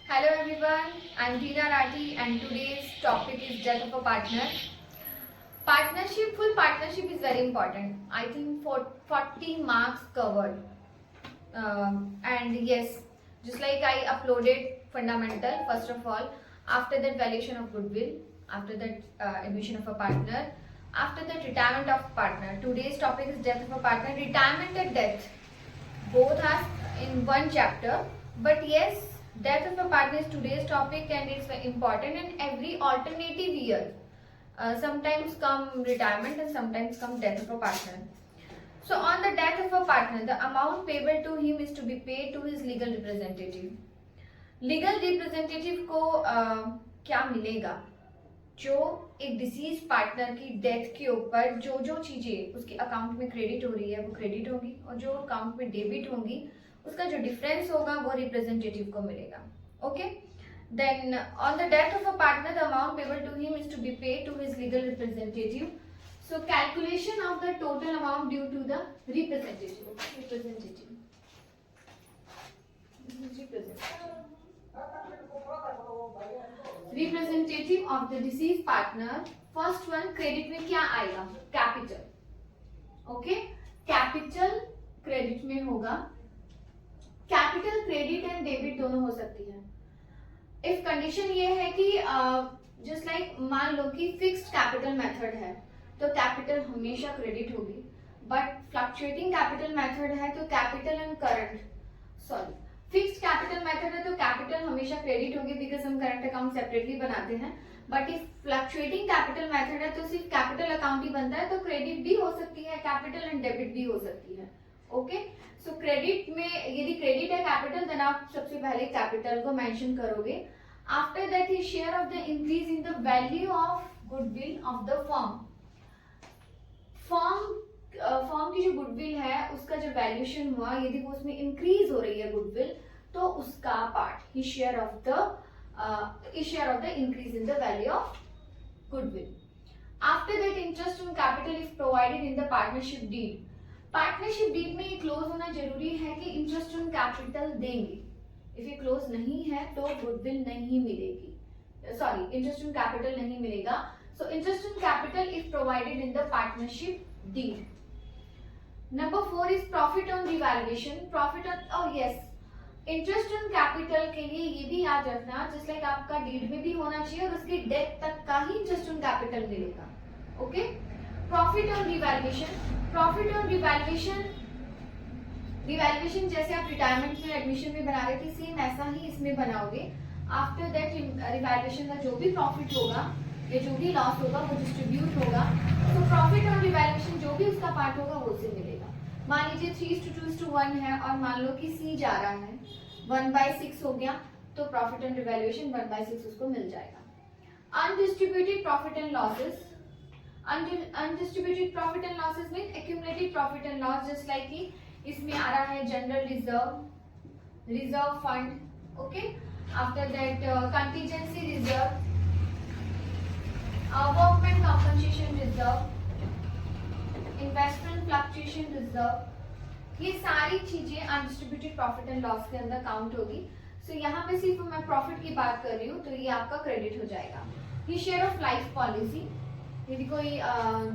Hello everyone, I'm Tina Rathi and today's topic is death of a partner. Partnership, full partnership is very important. I think for 40 marks covered. And yes, just like I uploaded fundamental, first of all, after that valuation of goodwill, after that admission of a partner, after that retirement of partner. Today's topic is death of a partner, retirement and death. Both are in one chapter, but yes, death of a partner is today's topic and it's very important in every alternative year. Sometimes come retirement and sometimes come death of a partner. So on the death of a partner, the amount payable to him is to be paid to his legal representative. Legal representative को क्या मिलेगा? जो एक disease partner की death के ऊपर जो जो चीजें उसके अकाउंट में क्रेडिट हो रही है वो क्रेडिट होगी और जो अकाउंट में डेबिट होंगी उसका जो डिफरेंस होगा वो रिप्रेजेंटेटिव को मिलेगा. Okay, then on the death of a partner the amount payable to him is to be paid to his legal representative. So calculation of the total amount due to the representative. Representative of the deceased partner. First one credit में क्या आएगा? Capital. Okay, capital credit में होगा. Capital credit and debit दोनों हो सकती है. If condition ये है कि जस्ट लाइक मान लो कि फिक्स्ड कैपिटल मेथड है तो कैपिटल हमेशा क्रेडिट होगी, बट फ्लक्चुएटिंग कैपिटल मेथड है तो capital and current fixed capital method है तो कैपिटल हमेशा क्रेडिट होगी बिकॉज हम करंट अकाउंट सेपरेटली बनाते हैं. But if fluctuating capital method है तो सिर्फ कैपिटल अकाउंट ही बनता है तो क्रेडिट भी हो सकती है, कैपिटल एंड डेबिट भी हो सकती है. ओके, सो क्रेडिट में यदि क्रेडिट है कैपिटल देन आप सबसे पहले कैपिटल को मेंशन करोगे. After that is share of the increase in the value of goodwill of the firm. Firm की जो गुडविल है उसका जो वैल्यूएशन हुआ यदि वो उसमें इंक्रीज हो रही है गुडविल तो उसका part is share of the increase in the value of goodwill. After that interest on capital is provided in the partnership deed. Partnership deed में ये क्लोज होना जरूरी है कि इंटरेस्ट ऑन कैपिटल देंगे. इफ ये क्लोज नहीं है तो गुडविल नहीं मिलेगी, सॉरी इंटरेस्ट ऑन कैपिटल नहीं मिलेगा. So interest on capital is provided in the partnership deed. Number 4 is profit on revaluation. Profit on interest on capital के लिए ये भी याद रखना जस्ट लाइक आपका डीड में भी होना चाहिए और उसकी डेथ तक का ही इंटरेस्ट ऑन कैपिटल मिलेगा. Okay, profit on revaluation. Profit on revaluation जैसे आप रिटायरमेंट में एडमिशन में बना रहे थे सेम ऐसा ही इसमें बनाओगे. आफ्टर दैट रिवैल्यूएशन का जो भी प्रॉफिट होगा या जो भी लॉस होगा वो डिस्ट्रीब्यूट होगा. तो प्रॉफिट ऑन रिवैल्यूएशन जो भी उसका पार्ट होगा वो उसे मिलेगा. मान लीजिए 3:2:1 है और मान लो कि सी जा रहा है 1/6 हो गया तो प्रॉफिट ऑन रिवैल्यूएशन 1/6 उसको मिल जाएगा. Undistributed profit and losses. Undistributed profit and losses mean accumulated profit and loss just like कि इसमें आ रहा है general reserve fund. Okay, after that contingency reserve, workman compensation reserve, investment fluctuation reserve. ये सारी चीजें undistributed profit and loss के अंदर count होगी. सो यहाँ पे सिर्फ मैं प्रॉफिट की बात कर रही हूँ तो ये आपका क्रेडिट हो जाएगा. ये शेयर ऑफ लाइफ पॉलिसी, यदि कोई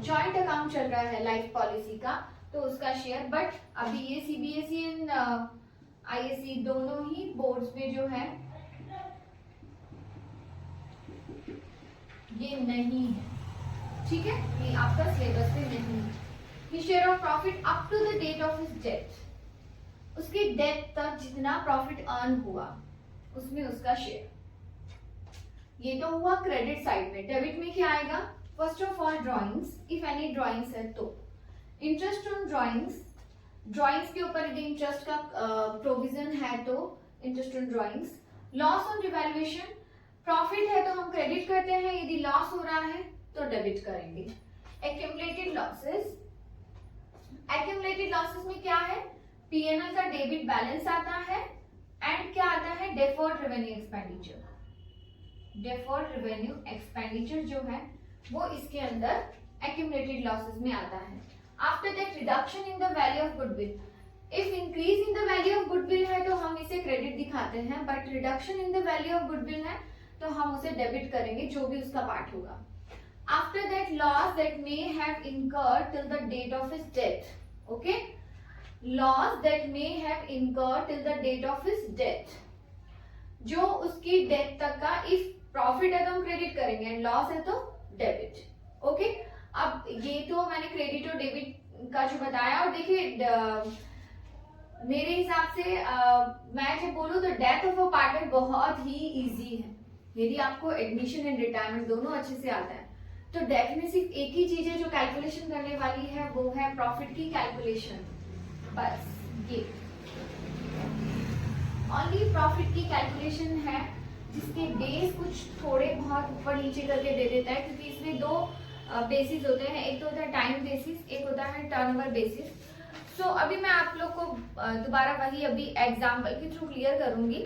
जॉइंट अकाउंट चल रहा है लाइफ पॉलिसी का तो उसका शेयर. बट अभी ये सीबीएसई एंड आईएससी दोनों ही बोर्ड्स में जो है ये नहीं है. ठीक है, ये आपका सिलेबस में नहीं है. ये share of profit up to the date of his death. उसकी डेथ तक जितना प्रॉफिट अर्न हुआ उसमें उसका शेयर. ये तो हुआ क्रेडिट साइड में. डेबिट में क्या आएगा? First of all drawings, if any drawings है तो इंटरेस्ट ऑन ड्राइंग्स के ऊपर यदि इंटरेस्ट का प्रोविजन है तो interest on drawings. Loss on revaluation, profit है तो हम क्रेडिट करते हैं, यदि लॉस हो रहा है तो डेबिट करेंगे. एक्यूमुलेटेड लॉसेस में क्या है? पीएनएल का डेबिट बैलेंस आता है एंड क्या आता है? Deferred revenue expenditure. Deferred revenue expenditure जो है वो इसके अंदर एक्यूमुलेटेड लॉसेस में आता है. After that reduction in the value of goodwill. If increase in the value of goodwill है तो हम इसे क्रेडिट दिखाते हैं, but reduction in the value of goodwill है तो हम उसे डेबिट करेंगे, जो भी उसका पार्ट होगा. After that loss that may have incurred till the date of his death. Okay, loss that may have incurred till the date of his death, जो उसकी डेथ तक का. इफ प्रॉफिट है तो हम क्रेडिट करेंगे एंड लॉस है तो डेबिट. ओके, अब ये तो मैंने क्रेडिट और डेबिट का जो बताया. और देखिए मेरे हिसाब से मैं जब बोलूँ तो डेथ ऑफ अ पार्टनर बहुत ही इजी है. यदि आपको एडमिशन एंड रिटायरमेंट दोनों अच्छे से आता है तो डेथ में सिर्फ एक ही चीज है जो कैलकुलेशन करने वाली है, वो है प्रॉफिट की कैलकुलेशन. बस ये ओनली प्रॉफिट की कैलकुलेशन है, जिसके बेस कुछ थोड़े बहुत ऊपर नीचे करके दे देता है, क्योंकि इसमें दो बेसिस होते हैं. एक तो होता है टाइम बेसिस, एक होता है टर्नओवर बेसिस. सो अभी मैं आप लोग को दोबारा वही अभी एग्जाम्पल के थ्रू क्लियर करूंगी.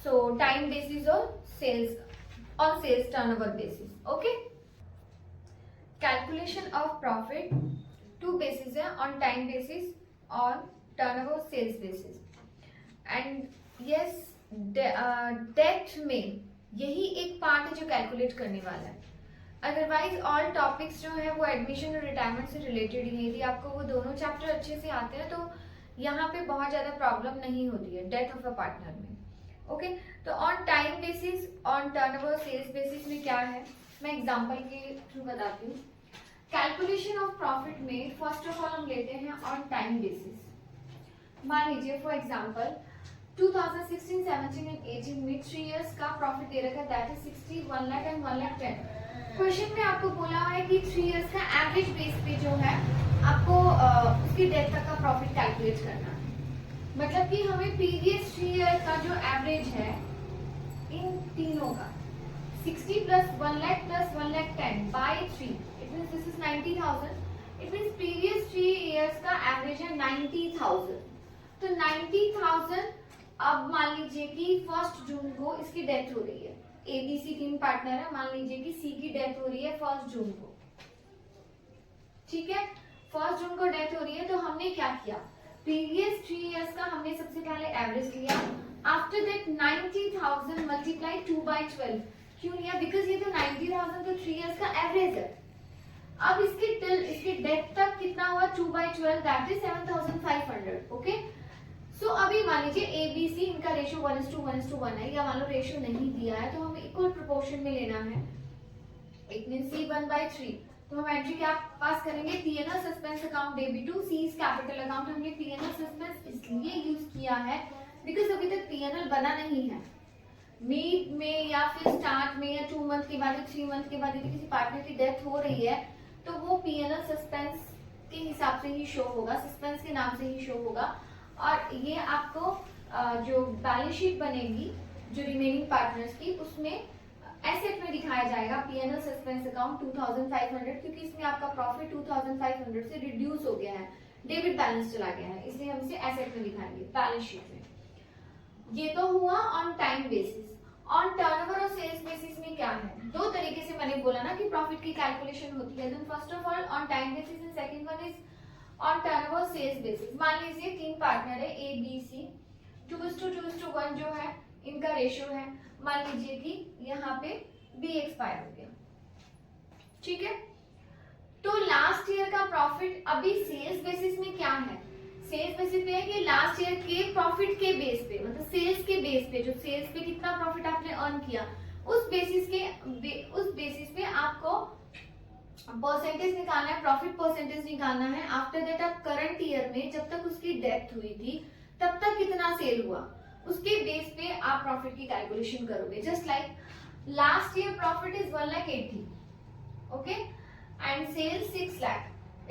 सो टाइम बेसिस और sales turnover basis. Okay, calculation of profit two basis है, ऑन टाइम बेसिस और turnover sales basis. And yes, death में यही एक पार्ट है जो कैलकुलेट करने वाला है. अदरवाइज ऑल टॉपिक्स जो है वो एडमिशन और रिटायरमेंट से रिलेटेड ही है. यदि आपको वो दोनों चैप्टर अच्छे से आते हैं तो यहाँ पे बहुत ज्यादा प्रॉब्लम नहीं होती है डेथ ऑफ अ पार्टनर में. ओके, तो on time basis, on turnover sales basis में क्या है, मैं एग्जांपल के थ्रू बताती हूँ. कैलकुलेशन ऑफ प्रॉफिट में फर्स्ट ऑफ ऑल हम लेते हैं ऑन टाइम बेसिस. मान लीजिए फॉर एग्जाम्पल 2016, 17 एंड 18 में 3 इयर्स का प्रॉफिट दे रखा है, that is 60, 1 lakh and 1 lakh 10. Question में आपको बोला है कि 3 इयर्स का एवरेज बेस पे जो है आपको उसकी डेथ तक का प्रॉफिट कैलकुलेट करना है. मतलब कि हमें प्रीवियस 3 ईयर का जो एवरेज है इन तीनों का 60 plus 1 lakh plus 1 lakh 10 by 3, it means this is 90,000. It means previous 3 years का एवरेज है 90,000. तो 90,000. अब मान लीजिए कि 1 जून को इसकी डेथ हो रही है. एबीसी 3 पार्टनर है, मान लीजिए कि सी की डेथ हो रही है 1 जून को. ठीक है, 1 जून को डेथ हो रही है. तो हमने क्या किया, प्रीवियस 3 इयर्स का हमने सबसे पहले एवरेज लिया. After that 90,000 multiply 2/12. क्यों लिया, बिकॉज ये तो 90,000 तो 3 इयर्स का एवरेज है. अब इसकी डेथ तक कितना हुआ, 2/12, दैट इज 7,500. ओके, सो अभी मान लीजिए एबीसी इनका रेशियो 1:1 है, या मान लो रेशियो नहीं दिया है तो हमें इक्वल प्रोपोर्शन में लेना है. It means C 1/3. तो हम एंट्री क्या पास करेंगे, PNL suspense account debit to C capital account. हमने पीएनएल सस्पेंस इसलिए यूज किया है बिकॉज अभी तक पीएनएल बना नहीं है. मिड में या फिर स्टार्ट में या 2 मंथ के बाद या 3 मंथ के बाद यदि किसी पार्टनर की डेथ हो रही है तो वो पीएनएल सस्पेंस के हिसाब से ही शो होगा, सस्पेंस के नाम से ही शो होगा. और ये आपको जो बैलेंस शीट बनेगी जो रिमेनिंग पार्टनर्स की, उसमें एसेट में दिखाया जाएगा पीएनएल सस्पेंस अकाउंट 2,500, क्योंकि इसमें आपका प्रॉफिट 2,500 से रिड्यूस हो गया है, डेबिट बैलेंस चला गया है, इसलिए हम इसे एसेट में दिखाएंगे बैलेंस शीट में. ये तो हुआ on time basis. On turnover और सेल्स बेसिस में क्या है, दो तरीके से मैंने बोला ना कि प्रॉफिट की कैलकुलेशन होती है. First of all on time basis and second one is on turnover sales basis. मान लीजिए 3 पार्टनर है ए बी सी, 2:1 जो है इनका रेशियो है. मान लीजिए कि यहाँ पे बी एक्सपायर हो गया. ठीक है, तो लास्ट ईयर का प्रॉफिट अभी सेल्स बेसिस में क्या है, सेल्स बेसिस पे है कि लास्ट ईयर के प्रॉफिट के बेस पे, मतलब सेल्स के बेस पे, जो सेल्स पे कितना प्रॉफिट आपने अर्न किया उस बेसिस पे आपको परसेंटेज निकालना है, प्रॉफिट परसेंटेज निकालना है. आफ्टर दैट आप करंट ईयर में जब तक उसकी डेथ हुई थी तब तक कितना सेल हुआ, उसके बेस पे आप प्रॉफिट की कैलकुलेशन करोगे. Just like last year profit is 1,80,000, okay, and sales 6 lakh.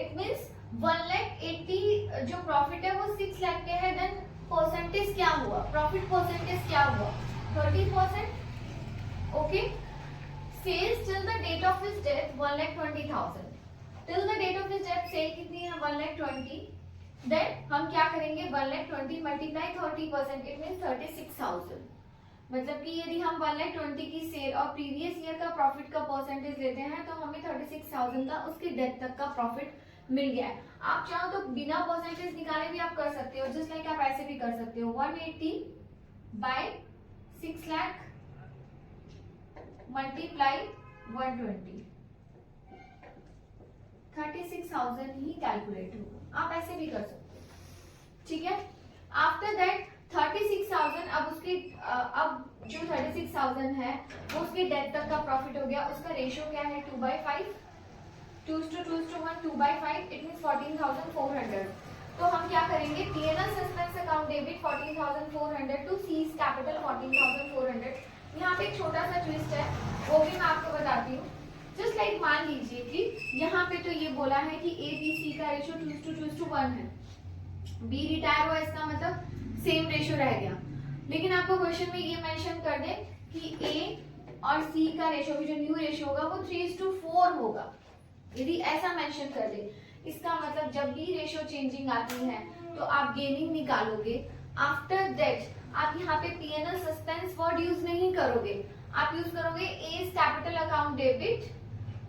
It means 1,80,000 जो प्रॉफिट है वो 6 लाख पे है. देन परसेंटेज क्या हुआ, प्रॉफिट परसेंटेज क्या हुआ, 30%. Okay, sales till the date of his death 1,20,000. Till the date of his death sale कितनी है, 1,20,000. देन हम क्या करेंगे, 1,20,000 मल्टीप्लाई 30%, इट मींस 36,000. मतलब कि यदि हम 1,20,000 की सेल और प्रीवियस ईयर का प्रॉफिट का परसेंटेज लेते हैं तो हमें 36,000 का उसकी डेथ तक का प्रॉफिट मिल गया है। आप चाहो तो बिना परसेंटेज निकाले भी आप कर सकते हो, जस्ट लाइक आप ऐसे भी कर सकते हो 180 बाय 6 लाख मल्टीप्लाई 120, 36,000 ही कैलकुलेट होगा। आप ऐसे भी कर सकते हो, ठीक है। आफ्टर दैट 36,000, अब उसकी अब जो 36,000 है वो उसके डेथ तक का प्रॉफिट हो गया। उसका रेशियो क्या है 2/5, 2:1, 2/5, इट मीन 14,400। तो हम क्या करेंगे, P&L suspense account debit 14,400 to C's capital 14,400। यहाँ पे एक छोटा सा ट्विस्ट है, वो भी मैं आपको बताती हूँ। जस्ट लाइक मान लीजिए कि यहाँ पे तो ये बोला है कि ABC का रेशियो 2:1 है, B रिटायर हुआ, इसका मतलब सेम रेशियो रह गया। लेकिन आपको क्वेश्चन में ये मेंशन कर दे कि A और C का रेशियो भी जो न्यू रेशियो होगा वो 3:4 होगा। यदि ऐसा मेंशन कर दे, इसका मतलब जब भी रेशियो चेंजिंग आती है तो आप गेनिंग निकालोगे। आफ्टर दैट आप यहाँ पे P&L सस्पेंस वर्ड यूज नहीं करोगे, आप यूज करोगे A's capital account debit,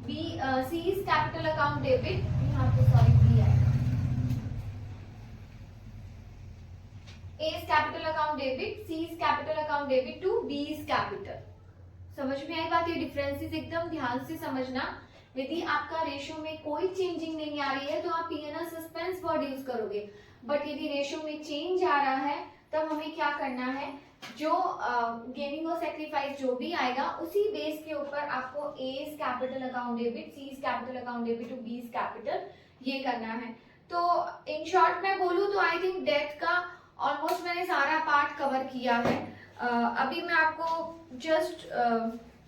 C's capital account debit, यहाँ पे सॉरी B आएगा, A's capital account debit, C's capital account debit to B's capital. समझ में आई बात? ये डिफरेंसेस एकदम ध्यान से समझना। यदि आपका रेशियो में कोई चेंजिंग नहीं आ रही है तो आप P&L सस्पेंस वर्ड यूज करोगे, बट यदि रेशियो में चेंज आ रहा है तब हमें क्या करना है, जो गेनिंग और सेक्रीफाइस जो भी आएगा उसी बेस के ऊपर आपको A's capital account debit, C's capital account debit to B's capital ये करना है। तो इन शॉर्ट मैं बोलूँ तो आई थिंक डेथ का ऑलमोस्ट मैंने सारा पार्ट कवर किया है। अभी मैं आपको जस्ट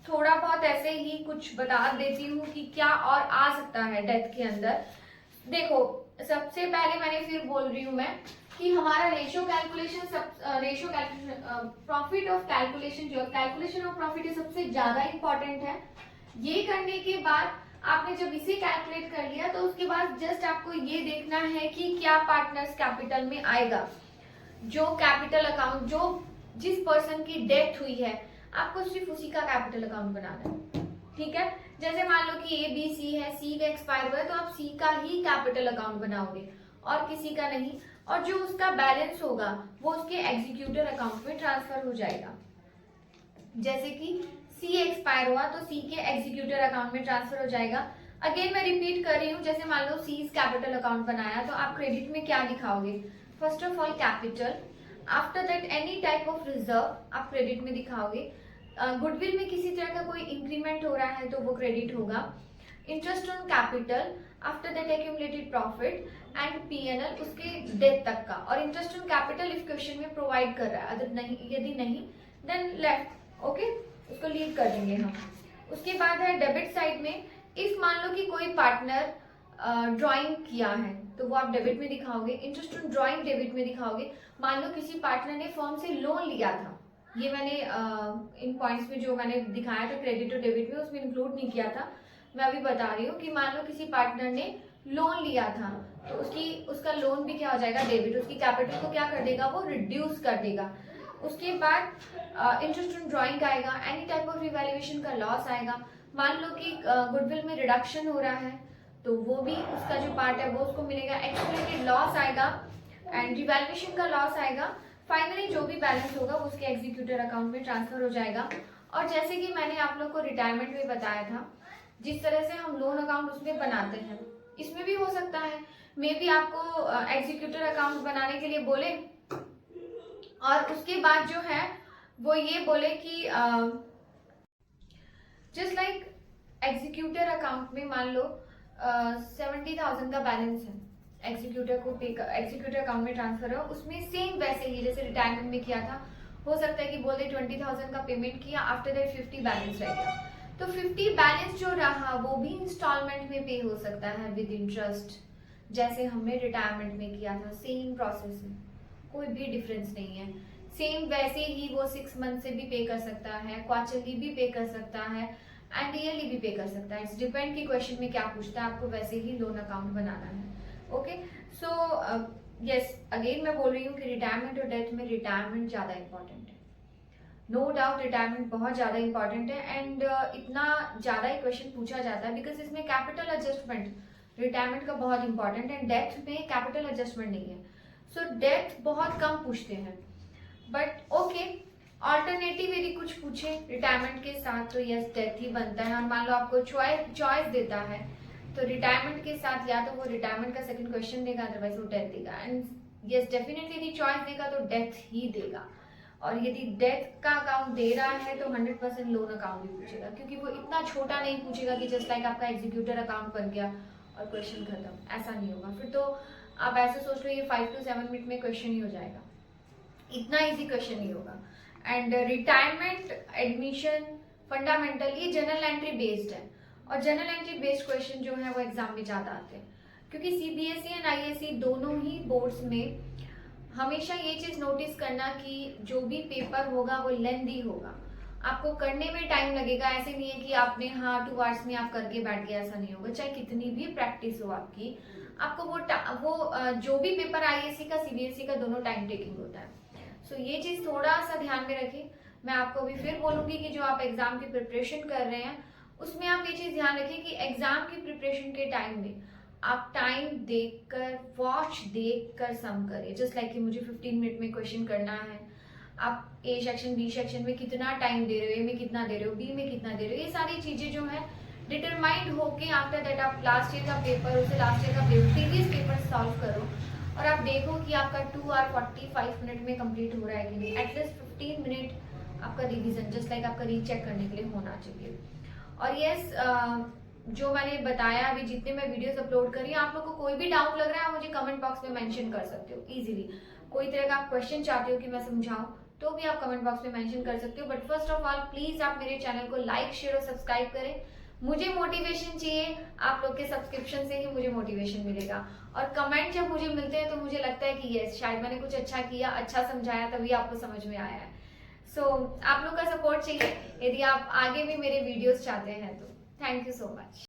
थोड़ा बहुत ऐसे ही कुछ बता देती हूँ कि क्या और आ सकता है डेथ के अंदर। देखो, सबसे पहले मैंने फिर बोल रही हूँ मैं कि हमारा ratio calculation profit of calculation, जो कैलकुलेशन ऑफ प्रॉफिट है सबसे ज्यादा इंपॉर्टेंट है। ये करने के बाद आपने जब इसे कैलकुलेट कर लिया तो उसके बाद जस्ट आपको ये देखना है कि क्या पार्टनर्स कैपिटल में आएगा। जो कैपिटल अकाउंट, जो जिस पर्सन की डेथ हुई है, आपको सिर्फ उसी का कैपिटल अकाउंट बनाना है, ठीक है। जैसे मान लो कि ABC है, C का एक्सपायर हुआ है तो आप C का ही कैपिटल अकाउंट बनाओगे और किसी का नहीं, और जो उसका बैलेंस होगा वो उसके एग्जीक्यूटर अकाउंट में ट्रांसफर हो जाएगा। जैसे कि C एक्सपायर हुआ तो C के एग्जीक्यूटर अकाउंट में ट्रांसफर हो जाएगा। अगेन मैं रिपीट कर रही हूँ, जैसे मान लो C's कैपिटल अकाउंट बनाया तो आप क्रेडिट में क्या दिखाओगे, first of all capital, after that any type of reserve आप क्रेडिट में दिखाओगे। गुडविल में किसी तरह का कोई इंक्रीमेंट हो रहा है तो वो क्रेडिट होगा। Interest on capital, after that accumulated profit and P&L उसके डेथ तक का, और interest on capital if question में प्रोवाइड कर रहा है, अगर नहीं, यदि नहीं देन लेफ्ट, ओके, उसको लीव कर देंगे हम। उसके बाद है डेबिट साइड में, इफ मान लो कि कोई पार्टनर ड्राइंग किया है तो वो आप डेबिट में दिखाओगे। इंटरेस्ट ऑन ड्राइंग डेबिट में दिखाओगे। मान लो किसी पार्टनर ने फर्म से लोन लिया था, ये मैंने इन पॉइंट्स में जो मैंने दिखाया था क्रेडिट और डेबिट में, उसमें इंक्लूड नहीं किया था, मैं अभी बता रही हूँ कि मान लो किसी पार्टनर ने लोन लिया था तो उसका लोन भी क्या हो जाएगा, डेबिट, उसकी कैपिटल को क्या कर देगा, वो रिड्यूस कर देगा। उसके बाद इंटरेस्ट ऑन ड्राइंग आएगा, एनी टाइप ऑफ रिवैल्यूएशन का लॉस आएगा। मान लो कि गुडविल में रिडक्शन हो रहा है तो वो भी उसका जो पार्ट है वो उसको मिलेगा। एक्यूमुलेटेड लॉस आएगा एंड रिवैल्यूएशन का लॉस आएगा। फाइनली जो भी बैलेंस होगा वो उसके एग्जीक्यूटर अकाउंट में ट्रांसफर हो जाएगा। और जैसे कि मैंने आप लोग को रिटायरमेंट में बताया था, जिस तरह से हम लोन अकाउंट उसमें बनाते हैं, इसमें भी हो सकता है मे बी आपको एग्जीक्यूटर अकाउंट बनाने के लिए बोले और उसके बाद जो है वो ये बोले कि जस्ट लाइक एग्जीक्यूटर अकाउंट में मान लो 70,000 का बैलेंस है, एग्जीक्यूटर अकाउंट में ट्रांसफर हो, उसमें सेम वैसे ही जैसे रिटायरमेंट में किया था, हो सकता है कि बोले 20,000 का पेमेंट किया, आफ्टर दैट 50 बैलेंस रह गया, तो 50 बैलेंस जो रहा वो भी इंस्टॉलमेंट में पे हो सकता है विद इंटरेस्ट, जैसे हमने रिटायरमेंट में किया था। सेम प्रोसेस है, कोई भी डिफरेंस नहीं है। सेम वैसे ही वो 6 मंथ से भी पे कर सकता है, क्वार्टरली भी पे कर सकता है एंड ईयरली भी पे कर सकता है। इट्स डिपेंड कि क्वेश्चन में क्या पूछता है, आपको वैसे ही लोन अकाउंट बनाना है। ओके, सो यस, अगेन मैं बोल रही हूँ कि रिटायरमेंट और डेथ में रिटायरमेंट ज़्यादा इंपॉर्टेंट है, नो डाउट रिटायरमेंट बहुत ज़्यादा इंपॉर्टेंट है। एंड इतना ज़्यादा ही क्वेश्चन पूछा जाता है बिकॉज इसमें कैपिटल एडजस्टमेंट रिटायरमेंट का बहुत इंपॉर्टेंट है। डेथ में कैपिटल एडजस्टमेंट नहीं है, सो डेथ बहुत कम पूछते हैं, बट ओके ऑल्टरनेटिव यदि कुछ पूछे रिटायरमेंट के साथ तो यस डेथ ही बनता है। और मान लो आपको चॉइस देता है तो रिटायरमेंट के साथ या तो वो रिटायरमेंट का सेकंड क्वेश्चन देगा, अदरवाइज वो डेथ देगा। एंड यस डेफिनेटली यदि चॉइस देगा तो डेथ ही देगा। और यदि डेथ का अकाउंट दे रहा है तो 100% लोन अकाउंट भी पूछेगा, क्योंकि वो इतना छोटा नहीं पूछेगा कि जस्ट लाइक आपका एग्जीक्यूटर अकाउंट बन गया और क्वेश्चन खत्म, ऐसा नहीं होगा। फिर तो आप ऐसे सोच लो ये 5 to 7 मिनट में क्वेश्चन ही हो जाएगा, इतना इजी क्वेश्चन नहीं होगा। एंड रिटायरमेंट एडमिशन फंडामेंटल ये जनरल एंट्री बेस्ड है, और जनरल एंट्री बेस्ड क्वेश्चन जो है वो एग्जाम में ज्यादा आते हैं, क्योंकि सीबीएसई एंड आईएससी दोनों ही बोर्ड्स में हमेशा ये चीज नोटिस करना कि जो भी पेपर होगा वो लेंदी होगा, आपको करने में टाइम लगेगा। ऐसे नहीं है कि आपने 2 आवर्स में आप करके बैठ गए, ऐसा नहीं होगा। चाहे कितनी भी प्रैक्टिस हो आपकी, आपको वो जो भी पेपर आईएससी का सीबीएसई का दोनों टाइम टेकिंग होता है। सो ये चीज थोड़ा सा ध्यान में रखिए। मैं आपको अभी फिर बोलूंगी कि जो आप एग्जाम की प्रिपरेशन कर रहे हैं उसमें आप ये चीज ध्यान रखिए कि एग्जाम की प्रिपरेशन के टाइम में आप टाइम देखकर, वॉच देखकर सम करिए। जस्ट लाइक कि मुझे 15 मिनट में क्वेश्चन करना है, आप ए सेक्शन बी सेक्शन में कितना टाइम दे रहे हो, ए में कितना दे रहे हो, बी में कितना दे रहे हो, ये सारी चीजें जो है डिटरमाइंड होके आफ्टर दैट आप लास्ट ईयर का पेपर, उसे लास्ट ईयर का प्रीवियस पेपर सॉल्व करो और आप देखो कि आपका 2 और 45 मिनट में कंप्लीट हो रहा है कि नहीं। एटलीस्ट 15 मिनट आपका रिवीजन जस्ट लाइक आपका रीचेक करने के लिए होना चाहिए। और यस जो मैंने बताया अभी, जितने मैं वीडियोस अपलोड करी, आप लोग को कोई भी डाउट लग रहा है आप मुझे कमेंट बॉक्स में मेंशन कर सकते हो इजीली। कोई तरह का आप क्वेश्चन चाहते हो कि मैं समझाऊं तो भी आप कमेंट बॉक्स में मेंशन कर सकते हो। But first of all please आप मेरे चैनल को लाइक, शेयर और सब्सक्राइब करें। मुझे मोटिवेशन चाहिए, आप लोग के सब्सक्रिप्शन से ही मुझे मोटिवेशन मिलेगा। और कमेंट जब मुझे मिलते हैं तो मुझे लगता है कि यस शायद मैंने कुछ अच्छा किया, अच्छा समझाया, तभी आपको समझ में आया है। सो आप लोग का सपोर्ट चाहिए यदि आप आगे भी मेरे वीडियोस चाहते हैं तो। Thank you so much.